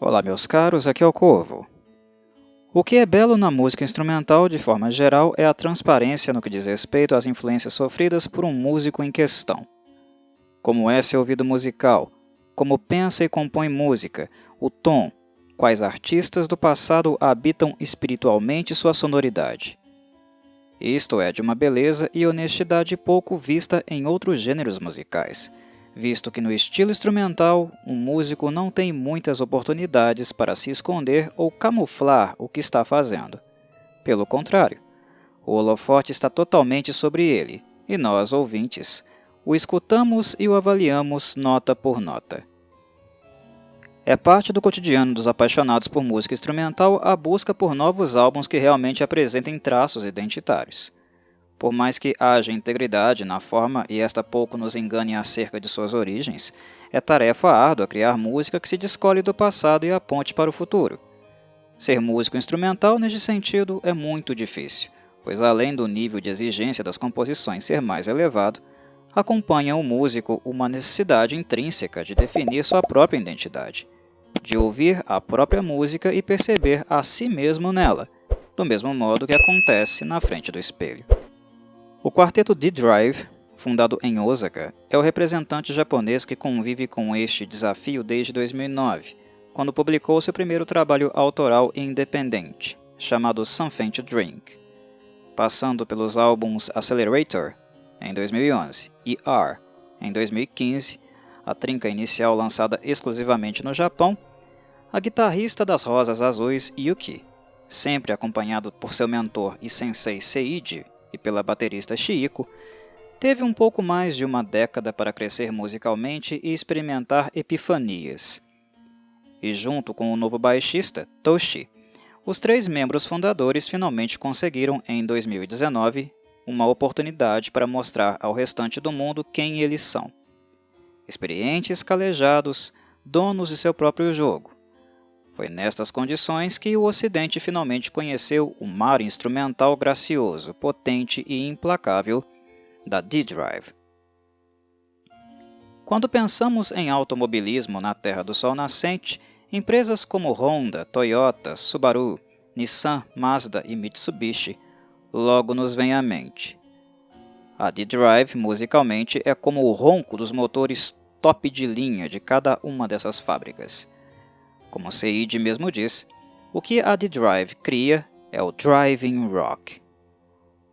Olá, meus caros, aqui é o Corvo. O que é belo na música instrumental, de forma geral, é a transparência no que diz respeito às influências sofridas por um músico em questão. Como é seu ouvido musical, como pensa e compõe música, o tom, quais artistas do passado habitam espiritualmente sua sonoridade. Isto é de uma beleza e honestidade pouco vista em outros gêneros musicais, visto que no estilo instrumental, um músico não tem muitas oportunidades para se esconder ou camuflar o que está fazendo. Pelo contrário, o holofote está totalmente sobre ele, e nós, ouvintes, o escutamos e o avaliamos nota por nota. É parte do cotidiano dos apaixonados por música instrumental a busca por novos álbuns que realmente apresentem traços identitários. Por mais que haja integridade na forma e esta pouco nos engane acerca de suas origens, é tarefa árdua criar música que se descole do passado e aponte para o futuro. Ser músico instrumental, neste sentido, é muito difícil, pois além do nível de exigência das composições ser mais elevado, acompanha o músico uma necessidade intrínseca de definir sua própria identidade, de ouvir a própria música e perceber a si mesmo nela, do mesmo modo que acontece na frente do espelho. O quarteto D-Drive, fundado em Osaka, é o representante japonês que convive com este desafio desde 2009, quando publicou seu primeiro trabalho autoral e independente, chamado Something to Drink. Passando pelos álbuns Accelerator, em 2011, e R, em 2015, a trinca inicial lançada exclusivamente no Japão, a guitarrista das Rosas Azuis, Yuki, sempre acompanhado por seu mentor e sensei Seiji, e pela baterista Chiiko, teve um pouco mais de uma década para crescer musicalmente e experimentar epifanias. E junto com o novo baixista, Toshi, os três membros fundadores finalmente conseguiram, em 2019, uma oportunidade para mostrar ao restante do mundo quem eles são. Experientes, calejados, donos de seu próprio jogo. Foi nestas condições que o Ocidente finalmente conheceu o mar instrumental gracioso, potente e implacável da D-Drive. Quando pensamos em automobilismo na Terra do Sol Nascente, empresas como Honda, Toyota, Subaru, Nissan, Mazda e Mitsubishi logo nos vêm à mente. A D-Drive, musicalmente, é como o ronco dos motores top de linha de cada uma dessas fábricas. Como Seiji mesmo diz, o que a D-Drive cria é o driving rock.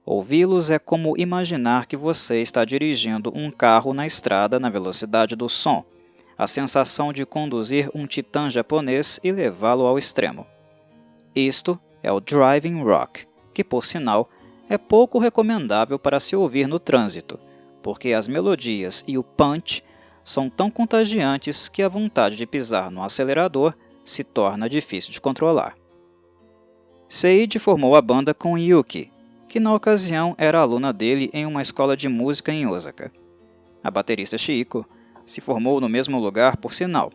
Ouvi-los é como imaginar que você está dirigindo um carro na estrada na velocidade do som, a sensação de conduzir um titã japonês e levá-lo ao extremo. Isto é o driving rock, que, por sinal, é pouco recomendável para se ouvir no trânsito, porque as melodias e o punch são tão contagiantes que a vontade de pisar no acelerador se torna difícil de controlar. Seiji formou a banda com Yuki, que na ocasião era aluna dele em uma escola de música em Osaka. A baterista Chiiko se formou no mesmo lugar, por sinal,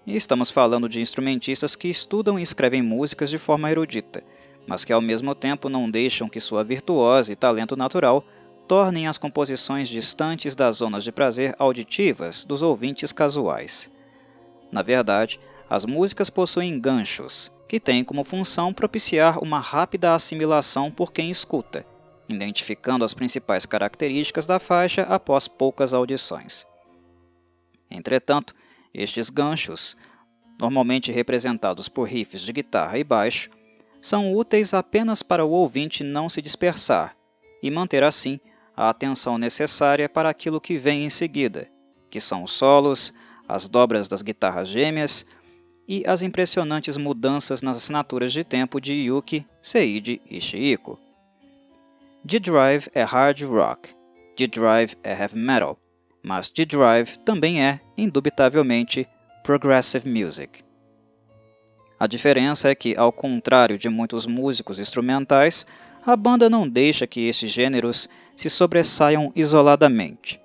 e estamos falando de instrumentistas que estudam e escrevem músicas de forma erudita, mas que ao mesmo tempo não deixam que sua virtuose e talento natural tornem as composições distantes das zonas de prazer auditivas dos ouvintes casuais. Na verdade, as músicas possuem ganchos, que têm como função propiciar uma rápida assimilação por quem escuta, identificando as principais características da faixa após poucas audições. Entretanto, estes ganchos, normalmente representados por riffs de guitarra e baixo, são úteis apenas para o ouvinte não se dispersar e manter assim a atenção necessária para aquilo que vem em seguida, que são os solos, as dobras das guitarras gêmeas e as impressionantes mudanças nas assinaturas de tempo de Yuki, Seiji e Chiiko. D-Drive é hard rock, D-Drive é heavy metal, mas D-Drive também é, indubitavelmente, progressive music. A diferença é que, ao contrário de muitos músicos instrumentais, a banda não deixa que estes gêneros se sobressaiam isoladamente.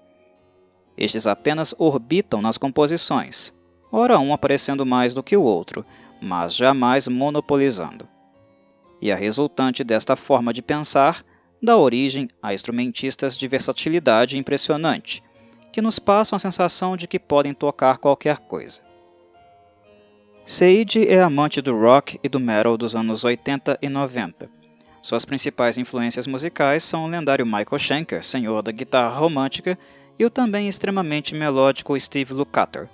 Estes apenas orbitam nas composições, ora um aparecendo mais do que o outro, mas jamais monopolizando. E a resultante desta forma de pensar dá origem a instrumentistas de versatilidade impressionante, que nos passam a sensação de que podem tocar qualquer coisa. Seiji é amante do rock e do metal dos anos 80 e 90. Suas principais influências musicais são o lendário Michael Schenker, senhor da guitarra romântica, e o também extremamente melódico Steve Lukather.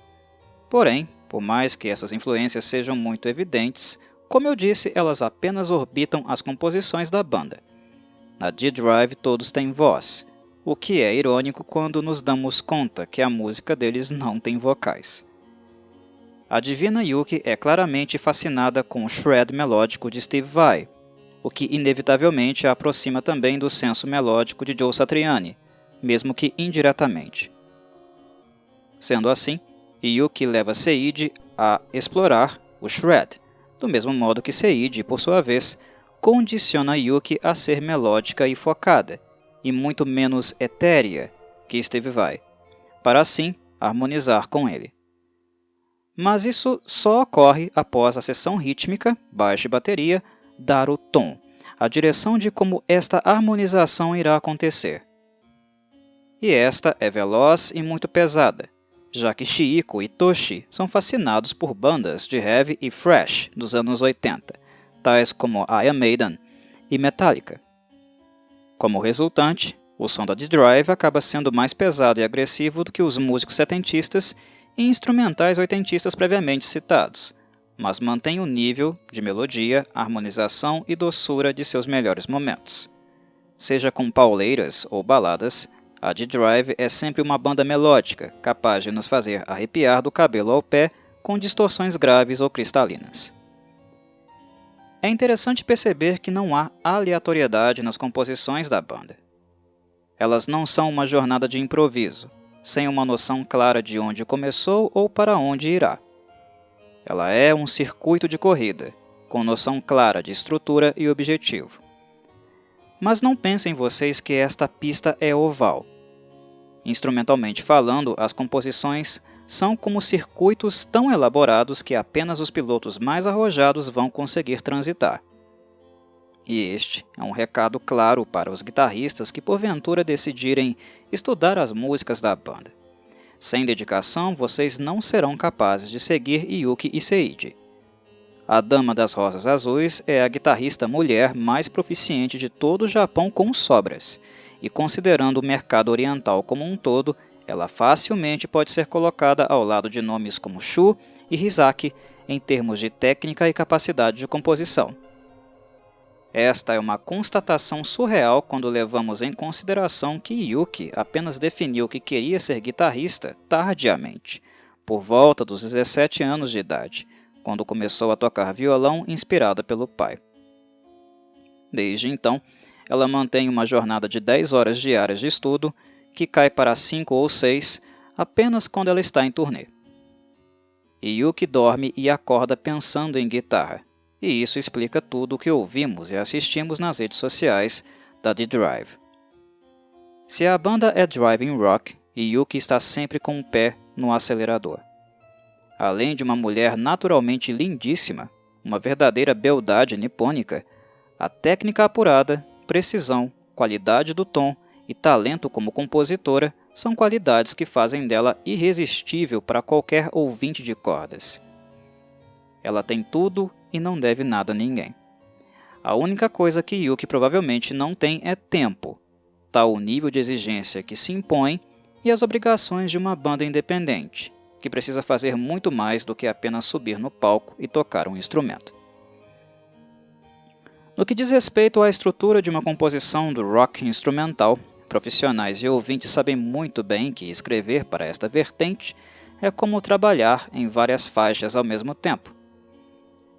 Porém, por mais que essas influências sejam muito evidentes, como eu disse, elas apenas orbitam as composições da banda. Na D-Drive todos têm voz, o que é irônico quando nos damos conta que a música deles não tem vocais. A divina Yuki é claramente fascinada com o shred melódico de Steve Vai, o que inevitavelmente a aproxima também do senso melódico de Joe Satriani, mesmo que indiretamente. Sendo assim, Yuki leva Seiji a explorar o shred, do mesmo modo que Seiji, por sua vez, condiciona Yuki a ser melódica e focada, e muito menos etérea que Steve Vai, para assim harmonizar com ele. Mas isso só ocorre após a seção rítmica, baixo e bateria, dar o tom, a direção de como esta harmonização irá acontecer. E esta é veloz e muito pesada, já que Chieko e Toshi são fascinados por bandas de heavy e thrash dos anos 80, tais como Iron Maiden e Metallica. Como resultante, o som da D-Drive acaba sendo mais pesado e agressivo do que os músicos setentistas e instrumentais oitentistas previamente citados, mas mantém o nível de melodia, harmonização e doçura de seus melhores momentos. Seja com pauleiras ou baladas, a D-Drive é sempre uma banda melódica, capaz de nos fazer arrepiar do cabelo ao pé com distorções graves ou cristalinas. É interessante perceber que não há aleatoriedade nas composições da banda. Elas não são uma jornada de improviso, sem uma noção clara de onde começou ou para onde irá. Ela é um circuito de corrida, com noção clara de estrutura e objetivo. Mas não pensem vocês que esta pista é oval. Instrumentalmente falando, as composições são como circuitos tão elaborados que apenas os pilotos mais arrojados vão conseguir transitar. E este é um recado claro para os guitarristas que porventura decidirem estudar as músicas da banda. Sem dedicação, vocês não serão capazes de seguir Yuki e Seiji. A Dama das Rosas Azuis é a guitarrista mulher mais proficiente de todo o Japão com sobras, e considerando o mercado oriental como um todo, ela facilmente pode ser colocada ao lado de nomes como Shu e Hisaki em termos de técnica e capacidade de composição. Esta é uma constatação surreal quando levamos em consideração que Yuki apenas definiu que queria ser guitarrista tardiamente, por volta dos 17 anos de idade, quando começou a tocar violão inspirada pelo pai. Desde então, ela mantém uma jornada de 10 horas diárias de estudo, que cai para 5 ou 6 apenas quando ela está em turnê. Yuki dorme e acorda pensando em guitarra, e isso explica tudo o que ouvimos e assistimos nas redes sociais da D-Drive. Se a banda é driving rock, Yuki está sempre com o pé no acelerador. Além de uma mulher naturalmente lindíssima, uma verdadeira beldade nipônica, a técnica apurada, precisão, qualidade do tom e talento como compositora são qualidades que fazem dela irresistível para qualquer ouvinte de cordas. Ela tem tudo e não deve nada a ninguém. A única coisa que Yuki provavelmente não tem é tempo, tal o nível de exigência que se impõe e as obrigações de uma banda independente, que precisa fazer muito mais do que apenas subir no palco e tocar um instrumento. No que diz respeito à estrutura de uma composição do rock instrumental, profissionais e ouvintes sabem muito bem que escrever para esta vertente é como trabalhar em várias faixas ao mesmo tempo.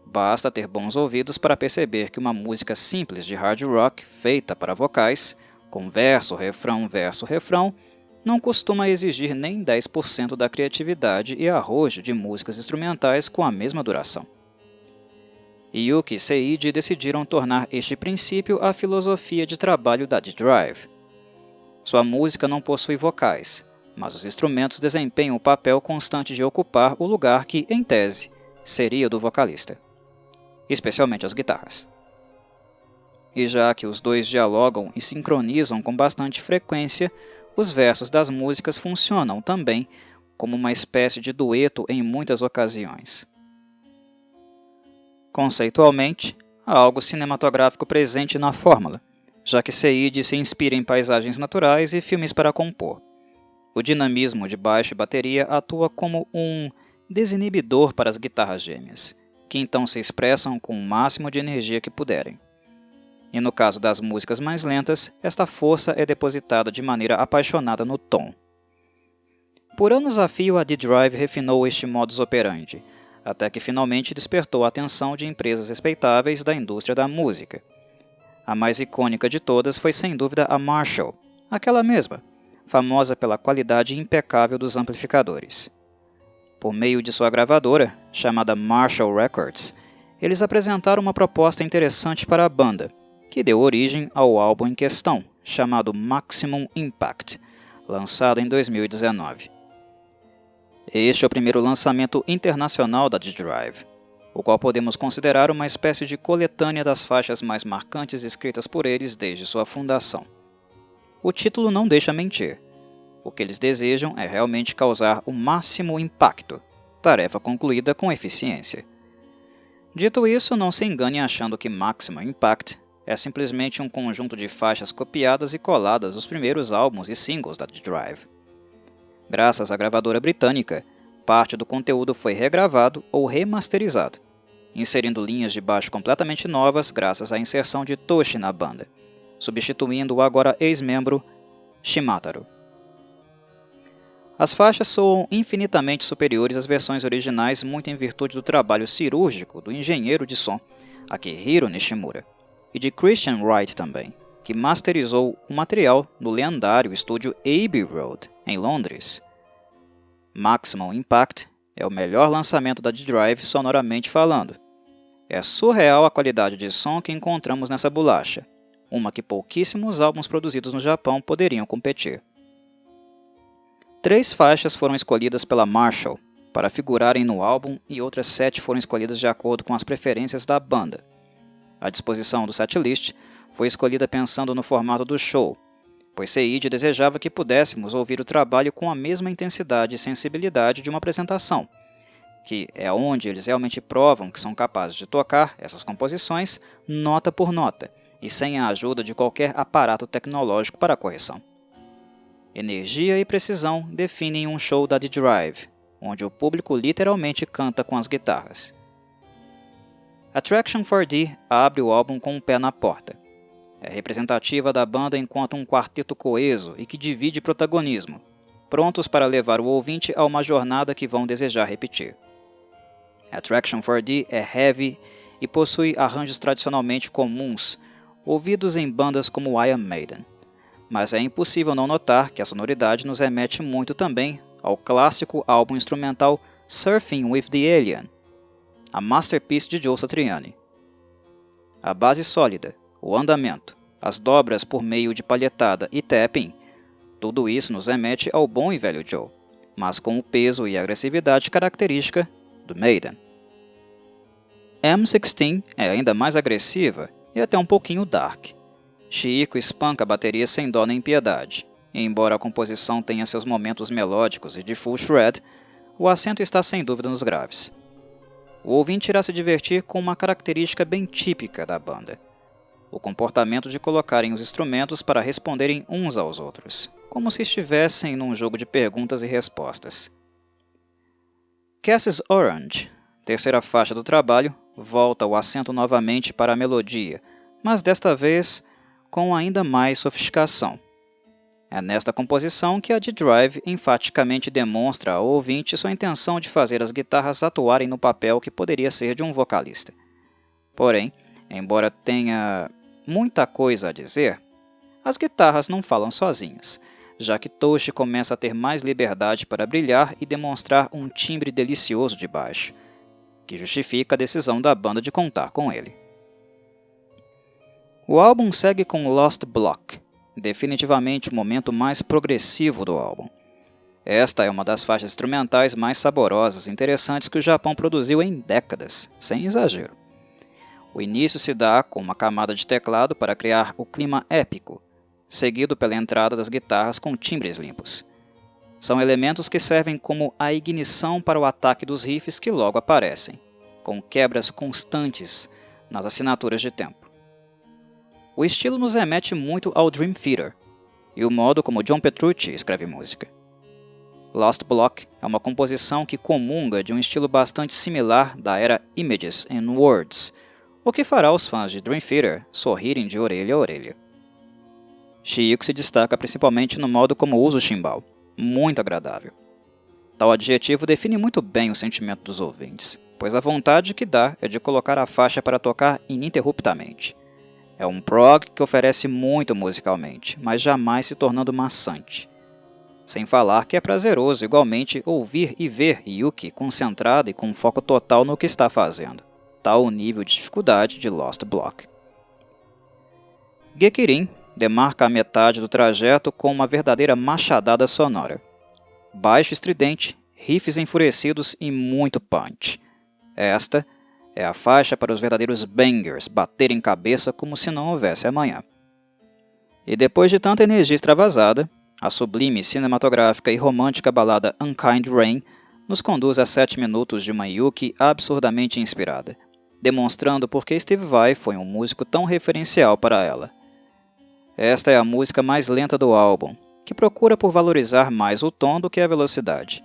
Basta ter bons ouvidos para perceber que uma música simples de hard rock feita para vocais, com verso, refrão, não costuma exigir nem 10% da criatividade e arrojo de músicas instrumentais com a mesma duração. Yuki e Seiji decidiram tornar este princípio a filosofia de trabalho da D-Drive. Sua música não possui vocais, mas os instrumentos desempenham o papel constante de ocupar o lugar que, em tese, seria do vocalista, especialmente as guitarras. E já que os dois dialogam e sincronizam com bastante frequência, os versos das músicas funcionam também como uma espécie de dueto em muitas ocasiões. Conceitualmente, há algo cinematográfico presente na fórmula, já que Seid se inspira em paisagens naturais e filmes para compor. O dinamismo de baixo e bateria atua como um desinibidor para as guitarras gêmeas, que então se expressam com o máximo de energia que puderem. E no caso das músicas mais lentas, esta força é depositada de maneira apaixonada no tom. Por anos a fio, a D-Drive refinou este modus operandi, até que finalmente despertou a atenção de empresas respeitáveis da indústria da música. A mais icônica de todas foi sem dúvida a Marshall, aquela mesma, famosa pela qualidade impecável dos amplificadores. Por meio de sua gravadora, chamada Marshall Records, eles apresentaram uma proposta interessante para a banda, que deu origem ao álbum em questão, chamado Maximum Impact, lançado em 2019. Este é o primeiro lançamento internacional da D-Drive, o qual podemos considerar uma espécie de coletânea das faixas mais marcantes escritas por eles desde sua fundação. O título não deixa mentir. O que eles desejam é realmente causar o máximo impacto, tarefa concluída com eficiência. Dito isso, não se engane achando que Maximum Impact é simplesmente um conjunto de faixas copiadas e coladas dos primeiros álbuns e singles da D-Drive. Graças à gravadora britânica, parte do conteúdo foi regravado ou remasterizado, inserindo linhas de baixo completamente novas graças à inserção de Toshi na banda, substituindo o agora ex-membro Shimataro. As faixas soam infinitamente superiores às versões originais, muito em virtude do trabalho cirúrgico do engenheiro de som Akihiro Nishimura e de Christian Wright também, que masterizou o material no lendário estúdio Abbey Road, em Londres. Maximum Impact é o melhor lançamento da D-Drive sonoramente falando. É surreal a qualidade de som que encontramos nessa bolacha, uma que pouquíssimos álbuns produzidos no Japão poderiam competir. 3 faixas foram escolhidas pela Marshall para figurarem no álbum e outras 7 foram escolhidas de acordo com as preferências da banda. A disposição do setlist foi escolhida pensando no formato do show, pois Seid desejava que pudéssemos ouvir o trabalho com a mesma intensidade e sensibilidade de uma apresentação, que é onde eles realmente provam que são capazes de tocar essas composições nota por nota e sem a ajuda de qualquer aparato tecnológico para a correção. Energia e precisão definem um show da D-Drive, onde o público literalmente canta com as guitarras. Attraction 4D abre o álbum com um pé na porta. É representativa da banda enquanto um quarteto coeso e que divide protagonismo, prontos para levar o ouvinte a uma jornada que vão desejar repetir. Attraction 4D é heavy e possui arranjos tradicionalmente comuns, ouvidos em bandas como Iron Maiden, mas é impossível não notar que a sonoridade nos remete muito também ao clássico álbum instrumental Surfing with the Alien, a masterpiece de Joe Satriani. A base sólida, o andamento, as dobras por meio de palhetada e tapping, tudo isso nos remete ao bom e velho Joe, mas com o peso e agressividade característica do Maiden. M16 é ainda mais agressiva e até um pouquinho dark. Chico espanca a bateria sem dó nem piedade, e embora a composição tenha seus momentos melódicos e de full shred, o acento está sem dúvida nos graves. O ouvinte irá se divertir com uma característica bem típica da banda: o comportamento de colocarem os instrumentos para responderem uns aos outros, como se estivessem num jogo de perguntas e respostas. Cass's Orange, terceira faixa do trabalho, volta o acento novamente para a melodia, mas desta vez com ainda mais sofisticação. É nesta composição que a D-Drive enfaticamente demonstra ao ouvinte sua intenção de fazer as guitarras atuarem no papel que poderia ser de um vocalista. Porém, embora tenha muita coisa a dizer, as guitarras não falam sozinhas, já que Toshi começa a ter mais liberdade para brilhar e demonstrar um timbre delicioso de baixo, que justifica a decisão da banda de contar com ele. O álbum segue com Lost Block, definitivamente o momento mais progressivo do álbum. Esta é uma das faixas instrumentais mais saborosas e interessantes que o Japão produziu em décadas, sem exagero. O início se dá com uma camada de teclado para criar o clima épico, seguido pela entrada das guitarras com timbres limpos. São elementos que servem como a ignição para o ataque dos riffs que logo aparecem. com quebras constantes nas assinaturas de tempo. O estilo nos remete muito ao Dream Theater e o modo como John Petrucci escreve música. Lost Block é uma composição que comunga de um estilo bastante similar da era Images and Words, o que fará os fãs de Dream Theater sorrirem de orelha a orelha. Chico se destaca principalmente no modo como usa o chimbal, muito agradável. Tal adjetivo define muito bem o sentimento dos ouvintes, pois a vontade que dá é de colocar a faixa para tocar ininterruptamente. É um prog que oferece muito musicalmente, mas jamais se tornando maçante. Sem falar que é prazeroso igualmente ouvir e ver Yuki concentrada e com foco total no que está fazendo, tal o nível de dificuldade de Lost Block. Gekirin demarca a metade do trajeto com uma verdadeira machadada sonora. Baixo estridente, riffs enfurecidos e muito punch. Esta é a faixa para os verdadeiros bangers baterem cabeça como se não houvesse amanhã. E depois de tanta energia extravasada, a sublime cinematográfica e romântica balada Unkind Rain nos conduz a 7 minutos de uma Yuki absurdamente inspirada, demonstrando por que Steve Vai foi um músico tão referencial para ela. Esta é a música mais lenta do álbum, que procura por valorizar mais o tom do que a velocidade.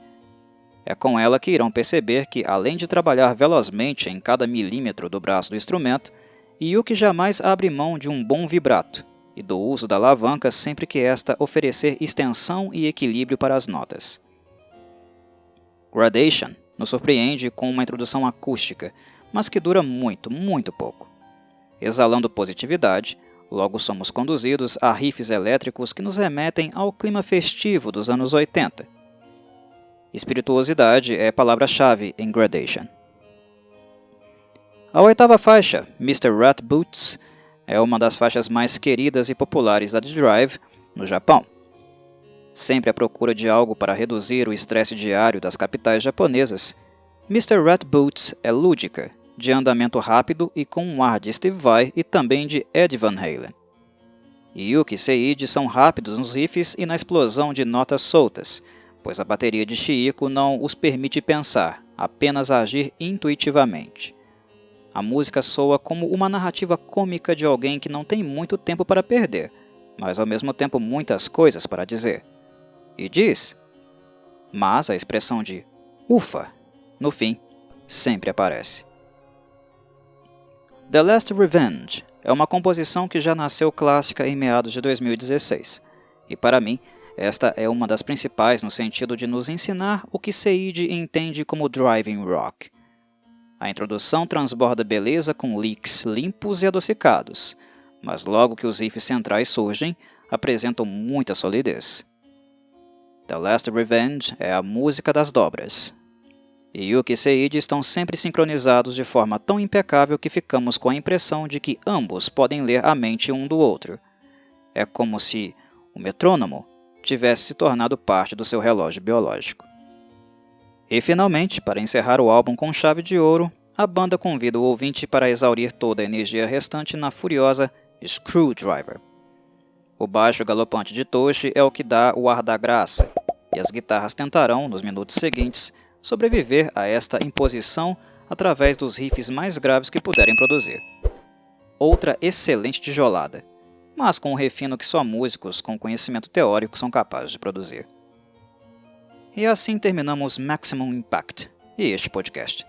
É com ela que irão perceber que, além de trabalhar velozmente em cada milímetro do braço do instrumento, Yuki jamais abre mão de um bom vibrato e do uso da alavanca sempre que esta oferecer extensão e equilíbrio para as notas. Gradation nos surpreende com uma introdução acústica, mas que dura muito, muito pouco. Exalando positividade, logo somos conduzidos a riffs elétricos que nos remetem ao clima festivo dos anos 80. Espirituosidade é palavra-chave em Gradation. A oitava faixa, Mr. Rat Boots, é uma das faixas mais queridas e populares da The Drive no Japão. Sempre à procura de algo para reduzir o estresse diário das capitais japonesas, Mr. Rat Boots é lúdica, de andamento rápido e com um ar de Steve Vai e também de Ed Van Halen. Yuki e Seiji são rápidos nos riffs e na explosão de notas soltas, pois a bateria de Chieko não os permite pensar, apenas agir intuitivamente. A música soa como uma narrativa cômica de alguém que não tem muito tempo para perder, mas ao mesmo tempo muitas coisas para dizer. E diz, mas a expressão de ufa, no fim, sempre aparece. The Last Revenge é uma composição que já nasceu clássica em meados de 2016, e para mim, esta é uma das principais no sentido de nos ensinar o que Seiji entende como driving rock. A introdução transborda beleza com licks limpos e adocicados, mas logo que os riffs centrais surgem, apresentam muita solidez. The Last Revenge é a música das dobras. E Yuki e Seiji estão sempre sincronizados de forma tão impecável que ficamos com a impressão de que ambos podem ler a mente um do outro. É como se o metrônomo tivesse se tornado parte do seu relógio biológico. E finalmente, para encerrar o álbum com chave de ouro, a banda convida o ouvinte para exaurir toda a energia restante na furiosa Screwdriver. O baixo galopante de Toshi é o que dá o ar da graça, e as guitarras tentarão, nos minutos seguintes, sobreviver a esta imposição através dos riffs mais graves que puderem produzir. Outra excelente tijolada, mas com o refino que só músicos com conhecimento teórico são capazes de produzir. E assim terminamos Maximum Impact e este podcast.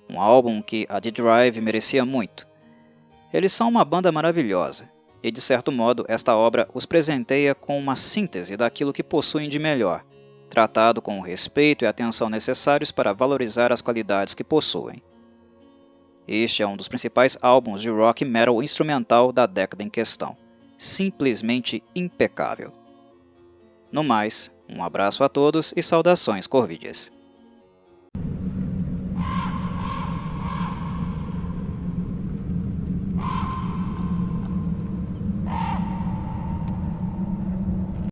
Um álbum que a The Drive merecia muito. Eles são uma banda maravilhosa, e de certo modo esta obra os presenteia com uma síntese daquilo que possuem de melhor, tratado com o respeito e atenção necessários para valorizar as qualidades que possuem. Este é um dos principais álbuns de rock metal instrumental da década em questão, simplesmente impecável. No mais, um abraço a todos e saudações corvídeas.